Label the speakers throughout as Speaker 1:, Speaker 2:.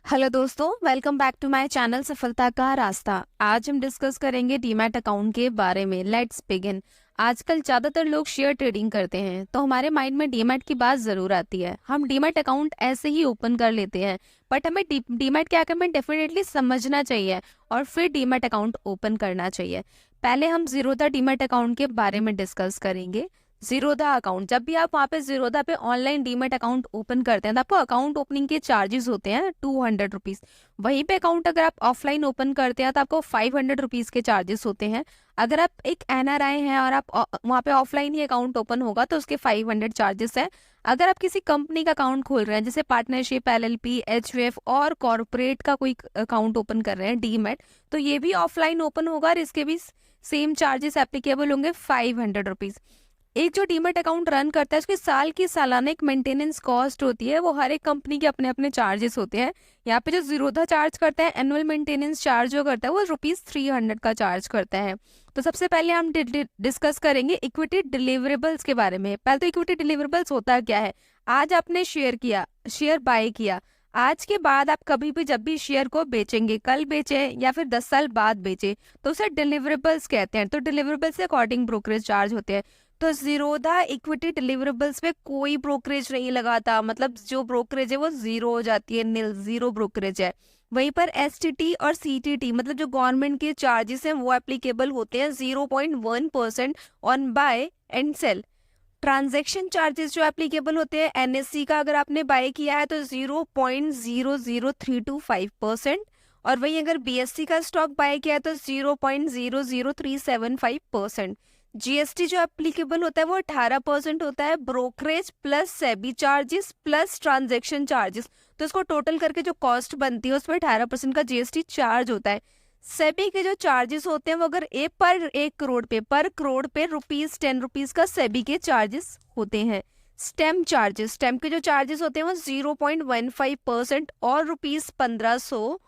Speaker 1: Hello दोस्तों, welcome back to my channel सफलता का रास्ता। आज हम डिस्कस करेंगे डीमैट अकाउंट के बारे में। Let's begin. आजकल ज्यादातर लोग शेयर ट्रेडिंग करते हैं तो हमारे माइंड में डीमैट की बात जरूर आती है। हम डीमैट अकाउंट ऐसे ही ओपन कर लेते हैं, बट हमें डीमैट क्या हमें डेफिनेटली समझना चाहिए और फिर डीमैट अकाउंट ओपन करना चाहिए। पहले हम जीरोधा डीमैट अकाउंट के बारे में डिस्कस करेंगे। जीरोधा अकाउंट, जब भी आप वहाँ पे जीरोधा पे ऑनलाइन डीमैट अकाउंट ओपन करते हैं तो आपको अकाउंट ओपनिंग के चार्जेस होते हैं 200 रुपीज। वहीं पे अकाउंट अगर आप ऑफलाइन ओपन करते हैं तो आपको 500 रुपीज के चार्जेस होते हैं। अगर आप एक एनआरआई हैं और आप वहाँ पे ऑफलाइन ही अकाउंट ओपन होगा तो उसके 500 चार्जेस है। अगर आप किसी कंपनी का अकाउंट खोल रहे हैं जैसे पार्टनरशिप, एलएलपी, एचयूएफ और कॉर्पोरेट का कोई अकाउंट ओपन कर रहे हैं डीमैट, तो ये भी ऑफलाइन ओपन होगा और इसके भी सेम चार्जेस एप्लीकेबल होंगे 500 रुपीज। एक जो डीमैट अकाउंट रन करता है उसकी साल की सालाना एक मेंटेनेंस कॉस्ट होती है, वो हर एक कंपनी के अपने अपने चार्जेस होते हैं। यहाँ पे जो जीरोधा चार्ज करता है, एनुअल मेंटेनेंस चार्ज जो करता है वो ₹300 का चार्ज करता है। तो सबसे पहले हम डिस्कस करेंगे इक्विटी डिलीवरेबल्स के बारे में। पहले तो इक्विटी डिलीवरेबल्स होता क्या है। आज आपने शेयर बाय किया, आज के बाद आप कभी भी जब भी शेयर को बेचेंगे, कल बेचे या फिर 10 साल बाद बेचे, तो उसे डिलीवरेबल्स कहते हैं। तो डिलीवरेबल्स के अकॉर्डिंग ब्रोकरेज चार्ज होते हैं। तो जीरोधा इक्विटी डिलीवरेबल्स पे कोई ब्रोकरेज नहीं लगाता, मतलब जो ब्रोकरेज है वो जीरो हो जाती है, नील, जीरो ब्रोकरेज है। वहीं पर एसटीटी और सीटीटी मतलब जो गवर्नमेंट के चार्जेस हैं वो एप्लीकेबल होते हैं 0.1% on buy and sell. Transaction charges जो एप्लीकेबल होते हैं एनएससी का अगर आपने बाय किया है तो 0.00325%, और वहीं अगर बीएससी का स्टॉक बाय किया है तो 0.00375%। जीएसटी जो एप्लीकेबल होता है वो 18% होता है, brokerage plus SEBI charges plus transaction charges, तो इसको टोटल करके जो कॉस्ट बनती है उसमें 18% का जीएसटी चार्ज होता है। सेबी के जो चार्जेस होते हैं वो अगर एक करोड़ पे ₹10 का सेबी के चार्जेस होते हैं। स्टैम्प के जो चार्जेस होते हैं वो 0.15% और ₹1500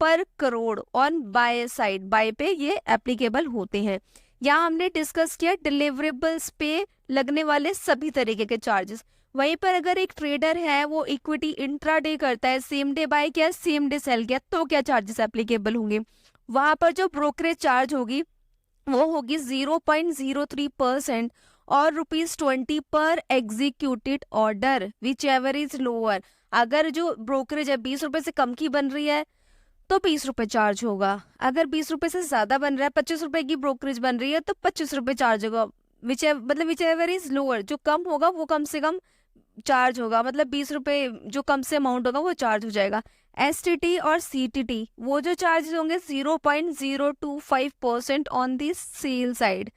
Speaker 1: पर crore on buy side, buy पे ये एप्लीकेबल होते हैं। यहाँ हमने डिस्कस किया डिलीवरेबल्स पे लगने वाले सभी तरीके के चार्जेस। वहीं पर अगर एक ट्रेडर है वो इक्विटी इंट्राडे करता है, सेम डे बाय किया, सेम डे सेल किया, तो क्या चार्जेस एप्लीकेबल होंगे। वहां पर जो ब्रोकरेज चार्ज होगी वो होगी 0.03% और ₹20 पर executed order, which ever is lower. अगर जो ब्रोकरेज है 20 रुपए से कम की बन रही है तो 20 रुपए चार्ज होगा। अगर 20 रुपए से ज्यादा बन रहा है, 25 रुपए की ब्रोकरेज बन रही है तो 25 रुपए चार्ज होगा। विच एवर इज लोअर, जो कम होगा वो कम से कम चार्ज होगा, मतलब 20 रुपए जो कम से अमाउंट होगा वो चार्ज हो जाएगा। एसटीटी और सीटीटी वो जो चार्जेस होंगे 0.025% on the sell side.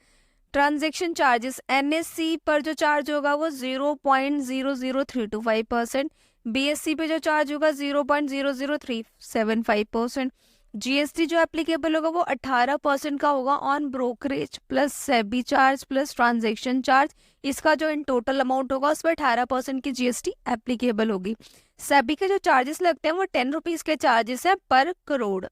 Speaker 1: Transaction charges NSC पर जो चार्ज होगा वो 0.00325%। बीएससी पे जो चार्ज होगा 0.00375%। जीएसटी जो एप्लीकेबल होगा वो 18% का होगा on brokerage plus SEBI charge plus transaction charge. इसका जो इन टोटल अमाउंट होगा उस पर 18% की जीएसटी एप्लीकेबल होगी। सेबी के जो चार्जेस लगते हैं वो ₹10 के चार्जेस है पर करोड़।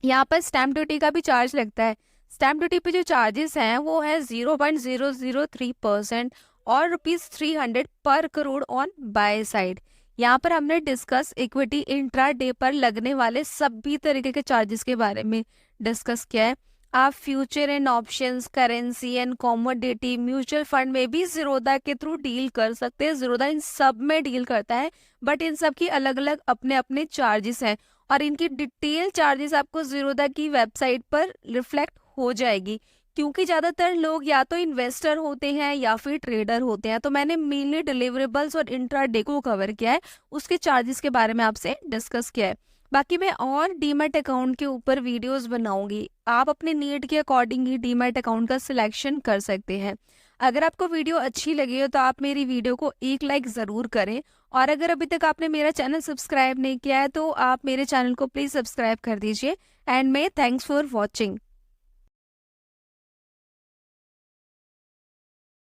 Speaker 1: यहाँ पर स्टैम्प ड्यूटी का भी चार्ज लगता है। स्टैम्प ड्यूटी पे जो चार्जेस हैं वो है 0.003% और ₹300 पर करोड़ ऑन बाय साइड। यहाँ पर हमने डिस्कस इक्विटी इंट्रा डे पर लगने वाले सभी तरीके के चार्जेस के बारे में डिस्कस किया है। आप future and options, currency and commodity, mutual fund में भी जीरोधा के थ्रू डील कर सकते हैं। जीरोधा इन सब में डील करता है, बट इन सब की अलग अलग अपने अपने चार्जेस हैं और इनकी डिटेल चार्जेस आपको जीरोधा की वेबसाइट पर रिफ्लेक्ट हो जाएगी। क्योंकि ज्यादातर लोग या तो इन्वेस्टर होते हैं या फिर ट्रेडर होते हैं, तो मैंने मेनली डिलीवरेबल्स और इंट्राडे को कवर किया है, उसके चार्जेस के बारे में आपसे डिस्कस किया है। बाकी मैं और डीमैट अकाउंट के ऊपर वीडियोस बनाऊंगी, आप अपने नीड के अकॉर्डिंग ही डीमैट अकाउंट का सिलेक्शन कर सकते हैं। अगर आपको वीडियो अच्छी लगी हो तो आप मेरी वीडियो को एक लाइक जरूर करें, और अगर अभी तक आपने मेरा चैनल सब्सक्राइब नहीं किया है तो आप मेरे चैनल को प्लीज सब्सक्राइब कर दीजिए। And may thanks for watching.